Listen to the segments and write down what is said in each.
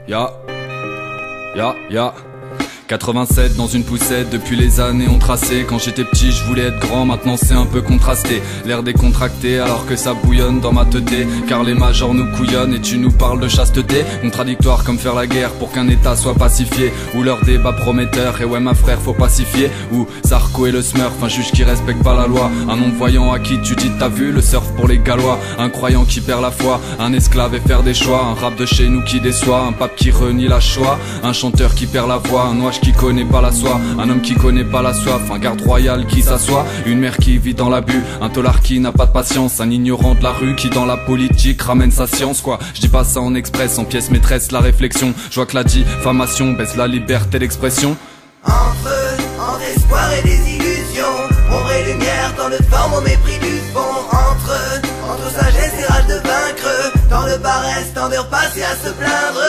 Ya 87 dans une poussette, depuis les années ont tracé. Quand j'étais petit je voulais être grand, maintenant c'est un peu contrasté. L'air décontracté alors que ça bouillonne dans ma teuté. Car les majors nous couillonnent et tu nous parles de chasteté. Contradictoire comme faire la guerre pour qu'un état soit pacifié. Ou leur débat prometteur, et ouais ma frère faut pacifier. Ou Sarko et le Smurf, un juge qui respecte pas la loi. Un non-voyant à qui tu dis t'as vu le surf pour les Gallois. Un croyant qui perd la foi, un esclave et faire des choix. Un rap de chez nous qui déçoit, un pape qui renie la Shoah. Un chanteur qui perd la voix, un noix qui connaît pas la soie, un homme qui connaît pas la soif, un garde royal qui s'assoit, une mère qui vit dans l'abus, un tolard qui n'a pas de patience, un ignorant de la rue qui dans la politique ramène sa science quoi. Je dis pas ça en express, en pièce maîtresse la réflexion. Je vois que la diffamation baisse la liberté d'expression. Entre espoir et désillusion, ombre et lumière, tant de forme au mépris du fond. Entre sagesse et rage de vaincre, tant de paresse, tant de repasser à se plaindre.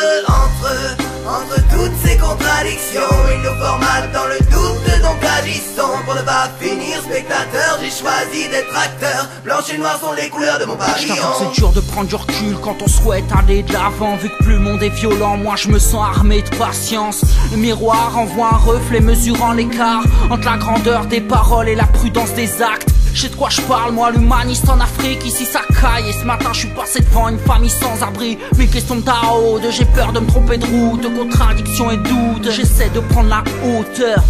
Entre toutes ces contradictions, il nous formatent dans le doute, donc agissons pour ne pas finir spectateur. J'ai choisi d'être acteur, blanche et noir sont les couleurs de mon pavillon. C'est dur de prendre du recul quand on souhaite aller de l'avant. Vu que plus le monde est violent, moi je me sens armé de patience. Le miroir envoie un reflet mesurant l'écart entre la grandeur des paroles et la prudence des actes. Je sais de quoi je parle, moi l'humaniste en Afrique, ici ça caille. Et ce matin je suis passé devant une famille sans abri. Mes questions de Tao, j'ai peur de me tromper de route, de contradictions et doutes. J'essaie de prendre la hauteur.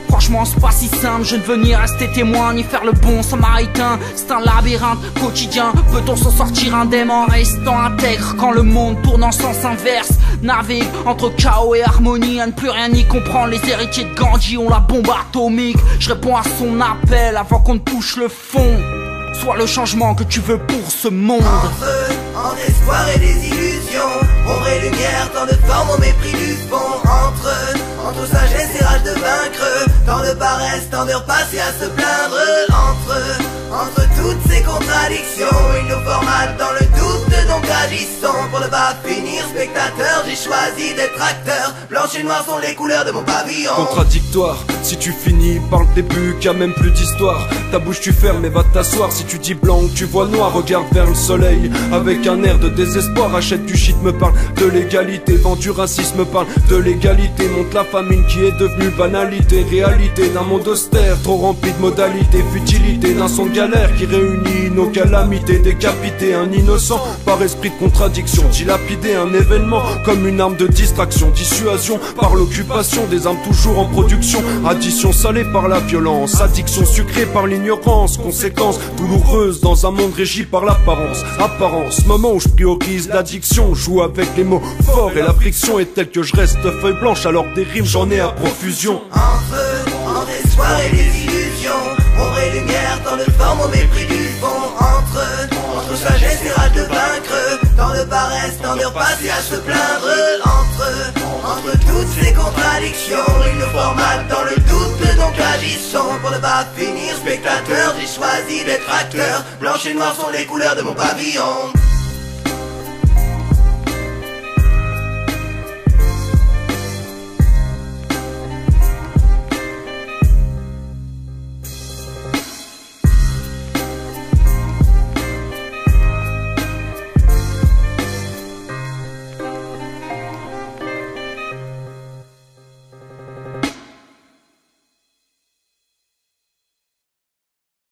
Franchement c'est pas si simple, je ne veux ni rester témoin ni faire le bon samaritain. C'est un labyrinthe quotidien, peut-on s'en sortir indemne en restant intègre quand le monde tourne en sens inverse? Navigue entre chaos et harmonie, à ne plus rien y comprendre. Les héritiers de Gandhi ont la bombe atomique. Je réponds à son appel avant qu'on ne touche le fond. Sois le changement que tu veux pour ce monde. Entre espoir et désillusion, ombre et lumière, tant de forme au mépris du fond. Entre sagesse et rage de vaincre, tant de paresse, tant de repasser à se plaindre. Entre toutes ces contradictions, il nous formatent dans le doute, donc agissons pour ne pas finir spectateur. J'ai choisi d'être acteur, blanche et noir sont les couleurs de mon pavillon. Contradictoire, si tu finis par le début, qu'il n'y a même plus d'histoire. Ta bouche tu fermes et va t'asseoir. Si tu dis blanc, tu vois noir, regarde vers le soleil avec un air de désespoir. Achète du shit, me parle de l'égalité. Vend du racisme, me parle de l'égalité. Monte la famine qui est devenue banalité. Réalité d'un monde austère, trop rempli de modalités. Futilité d'un son de galère qui réunit nos calamités. Décapiter un innocent par esprit de contradiction. Dilapider un événement comme une arme de distraction. Dissuasion par l'occupation des armes toujours en production. Addition salée par la violence, addiction sucrée par l'ignorance. Conséquences douloureuses dans un monde régi par l'apparence. Apparence, moment où je priorise l'addiction. Joue avec les mots forts et la friction est telle que je reste feuille blanche alors des rimes j'en ai à profusion. Entre espoir et désillusion, ombre et lumière, tant de forme au mépris du fond. Entre sagesse et rage de vaincre, tant de paresse, tant de repasser à se plaindre. Entre toutes ces contradictions, il nous formatent dans le doute, donc agissons pour ne pas finir spectateur. J'ai choisi d'être acteur, blanche et noir sont les couleurs de mon pavillon.